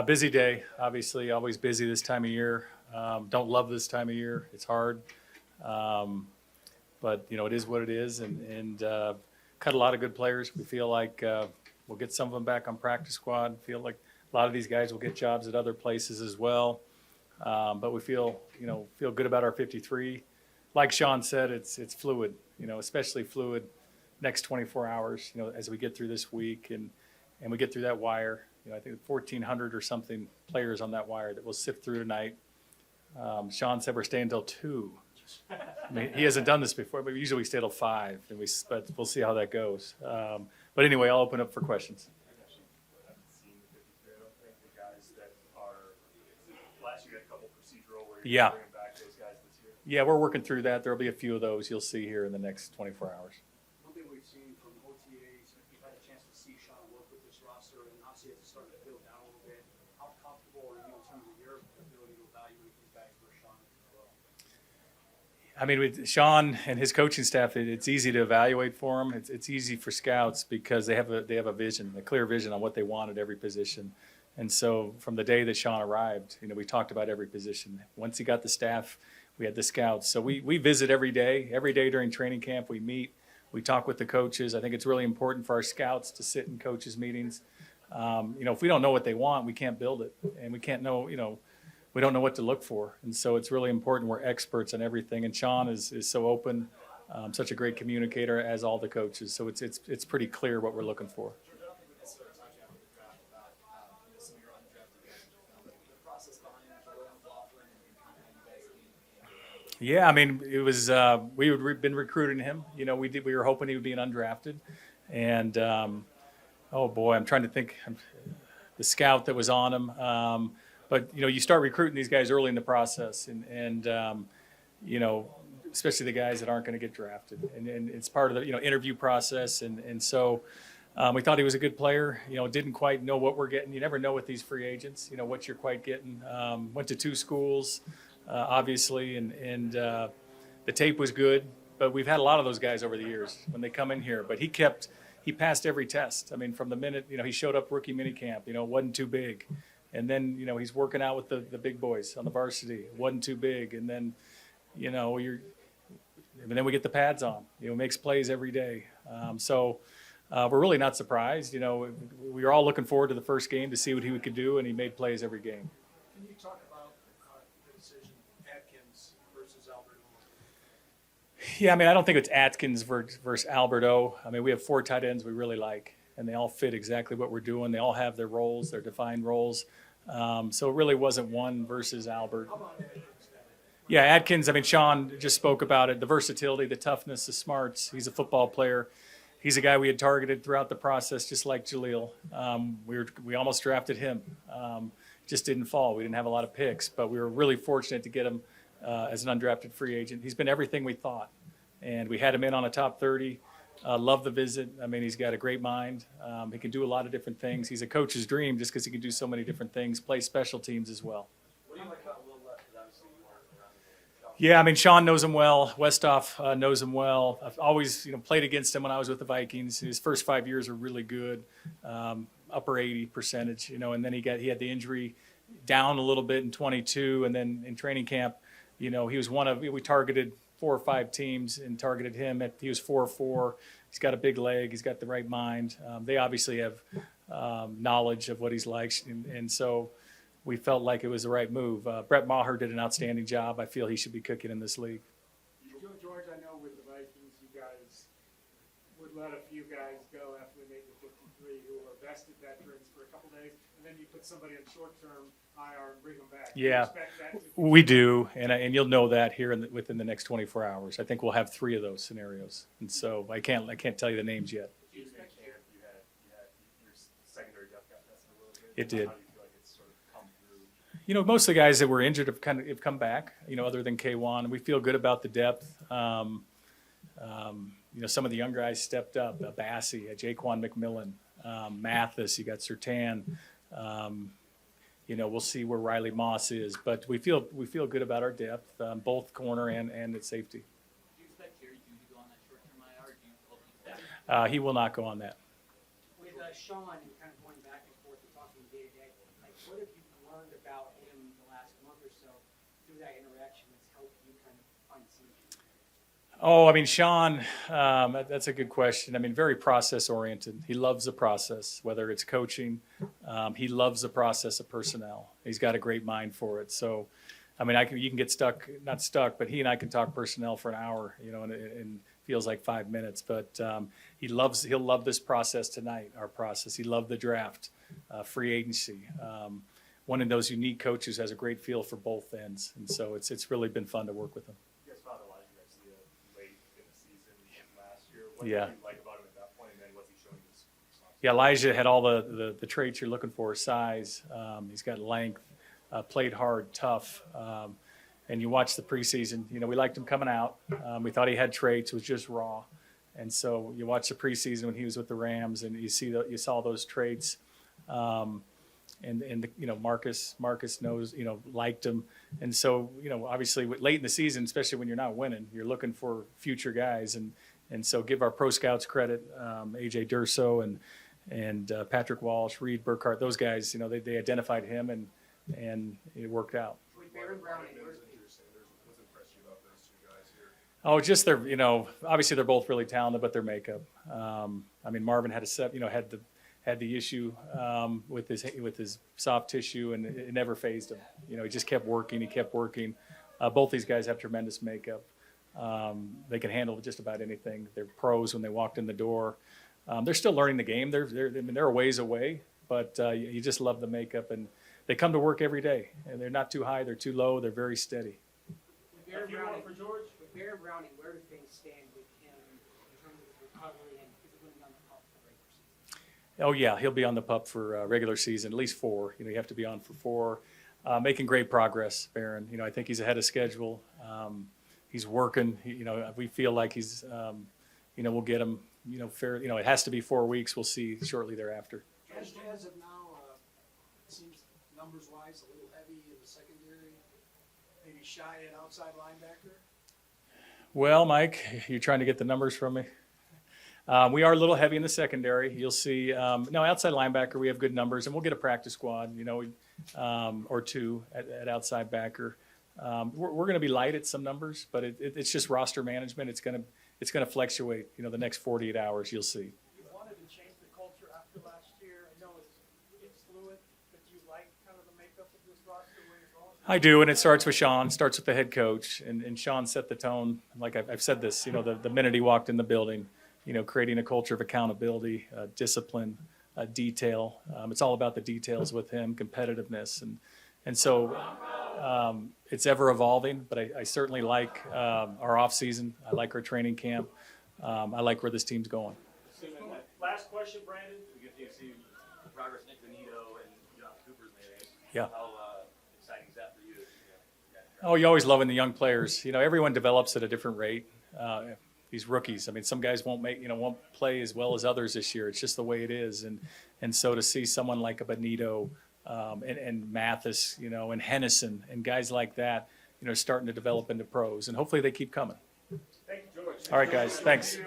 Busy day, obviously, always busy this time of year. Don't love this time of year. It's hard. But, it is what it is. And cut a lot of good players. We feel like we'll get some of them back on practice squad. Feel like a lot of these guys will get jobs at other places as well. But we feel good about our 53. Like Sean said, it's fluid, especially fluid next 24 hours, as we get through this week and we get through that wire. I think 1,400 or something players on that wire that we'll sift through tonight. Sean said we're staying until 2. I mean, he hasn't done this before, but usually we stay till 5, but we'll see how that goes. But anyway, I'll open up for questions. Yeah. Yeah, we're working through that. There'll be a few of those you'll see here in the next 24 hours. One thing we've seen from OTAs, you've had a chance to see Sean work with this roster, and obviously it's starting to build down a little bit. How comfortable are you in terms of your ability to evaluate these guys for Sean as well? I mean, with Sean and his coaching staff, it's easy to evaluate for them. It's easy for scouts because they have a vision, a clear vision on what they want at every position. And so from the day that Sean arrived, we talked about every position. Once he got the staff, we had the scouts. So we visit every day. Every day during training camp, we meet. We talk with the coaches. I think it's really important for our scouts to sit in coaches' meetings. If we don't know what they want, we can't build it. And we can't know, we don't know what to look for. And so it's really important. We're experts on everything. And Sean is so open, such a great communicator, as all the coaches. So it's pretty clear what we're looking for. Yeah, I mean, it was we had been recruiting him. We were hoping he would be an undrafted, and oh boy, I'm trying to think the scout that was on him. But you start recruiting these guys early in the process, and especially the guys that aren't going to get drafted, and it's part of the interview process, and so. We thought he was a good player. Didn't quite know what we're getting. You never know with these free agents. What you're quite getting. Went to 2 schools. Obviously, and the tape was good, but we've had a lot of those guys over the years when they come in here. But he passed every test. I mean, from the minute he showed up rookie minicamp, it wasn't too big, and then he's working out with the big boys on the varsity. It wasn't too big, and then and then we get the pads on. Makes plays every day. So we're really not surprised. We were all looking forward to the first game to see what he could do, and he made plays every game. Can you talk about the decision, Atkins versus Alberto? Yeah, I mean, I don't think it's Atkins versus Alberto. I mean, we have 4 tight ends we really like, and they all fit exactly what we're doing. They all have their roles, their defined roles. So it really wasn't one versus Albert. Yeah, Atkins, I mean, Sean just spoke about it, the versatility, the toughness, the smarts. He's a football player. He's a guy we had targeted throughout the process, just like Jaleel. We almost drafted him. Just didn't fall. We didn't have a lot of picks, but we were really fortunate to get him as an undrafted free agent. He's been everything we thought, and we had him in on a top 30. Love the visit. I mean, he's got a great mind. He can do a lot of different things. He's a coach's dream just because he can do so many different things, play special teams as well. What do you like about Will Left? Because obviously you weren't around the Yeah, I mean, Sean knows him well. Westhoff knows him well. I've always, played against him when I was with the Vikings. His first 5 years were really good, upper 80 percentage, and then he had the injury down a little bit in 22, and then in training camp, he was we targeted 4 or 5 teams and targeted him. He was 4-4. He's got a big leg. He's got the right mind. They obviously have knowledge of what he's like, and so we felt like it was the right move. Brett Maher did an outstanding job. I feel he should be cooking in this league. George, I know with the Vikings, you guys would let a few guys go after they made the 53 who are vested veterans for a couple days, and then you put somebody on short-term IR and bring them back. Yeah, we do, and you'll know that here within the next 24 hours. I think we'll have 3 of those scenarios, and so I can't tell you the names yet. You had your secondary depth got tested a little bit. It did. How do you feel like it's sort of come through? Most of the guys that were injured have come back. Other than K1, we feel good about the depth. Some of the young guys stepped up. Bassey, Jaquan McMillan, Mathis. You got Sertan. We'll see where Riley Moss is, but we feel good about our depth, both corner and at safety. Do you expect Terry Dew to go on that short-term IR? Or do you hope he's back? He will not go on that. With Sean and kind of going back and forth and talking day to day, like what so through that interaction, it's helped you kind of find synergy? Oh, I mean, Sean, that's a good question. I mean, very process oriented. He loves the process, whether it's coaching. He loves the process of personnel. He's got a great mind for it. So, I mean, you can get stuck, not stuck, but he and I can talk personnel for an hour, and it feels like 5 minutes. But he'll love this process tonight, our process. He loved the draft, free agency. One of those unique coaches has a great feel for both ends. And so it's really been fun to work with him. You guys found Elijah Garcia late in the season last year. What Yeah. did you like about him at that point, and then what's he showing this last Yeah, Elijah had all the traits you're looking for, size. He's got length, played hard, tough. And you watch the preseason, we liked him coming out. We thought he had traits, was just raw. And so you watch the preseason when he was with the Rams, and you saw those traits. Marcus knows, liked him. And so, obviously late in the season, especially when you're not winning, you're looking for future guys. And so give our pro scouts credit, AJ Durso and Patrick Walsh, Reed Burkhart, those guys, they identified him and it worked out. With Baron Browning, where's What's impressed you about those two guys here? Oh, just their, obviously they're both really talented, but their makeup. I mean, Marvin had had the issue with his soft tissue, and it never phased him. He just kept working. He kept working. Both these guys have tremendous makeup. They can handle just about anything. They're pros when they walked in the door. They're still learning the game. They're a ways away, but you just love the makeup, and they come to work every day. And they're not too high. They're too low. They're very steady. With Baron Browning, where do things stand with him in terms of his recovery, and is it going to be on the pup for the regular season? Oh, yeah, he'll be on the pup for regular season, at least 4. You have to be on for 4. Making great progress, Barron. I think he's ahead of schedule. He's working. We feel like he's, we'll get him, fair. It has to be 4 weeks. We'll see shortly thereafter. As of now, it seems numbers-wise a little heavy in the secondary, maybe shy at outside linebacker. Well, Mike, you're trying to get the numbers from me. We are a little heavy in the secondary. You'll see. No, outside linebacker, we have good numbers, and we'll get a practice squad, or 2 at outside backer. We're going to be light at some numbers, but it's just roster management. It's going to fluctuate. The next 48 hours, you'll see. You wanted to change the culture after last year. I know it's fluid, but do you like kind of the makeup of this roster where you're going? I do, and it starts with Sean. Starts with the head coach, and Sean set the tone. Like I've said this, the minute he walked in the building. Creating a culture of accountability, discipline, detail. It's all about the details with him, competitiveness. And so it's ever evolving, but I certainly like our off season. I like our training camp. I like where this team's going. Last question, Brandon. We get to see the progress Nick Benito and John Cooper's made. Yeah. How exciting is that for you? Oh, you always loving the young players. Everyone develops at a different rate. These rookies, I mean, some guys won't play as well as others this year. It's just the way it is. And so to see someone like a Benito and Mathis, and Hennison and guys like that, starting to develop into pros, and hopefully they keep coming. Thank you, George. All right, guys, thanks.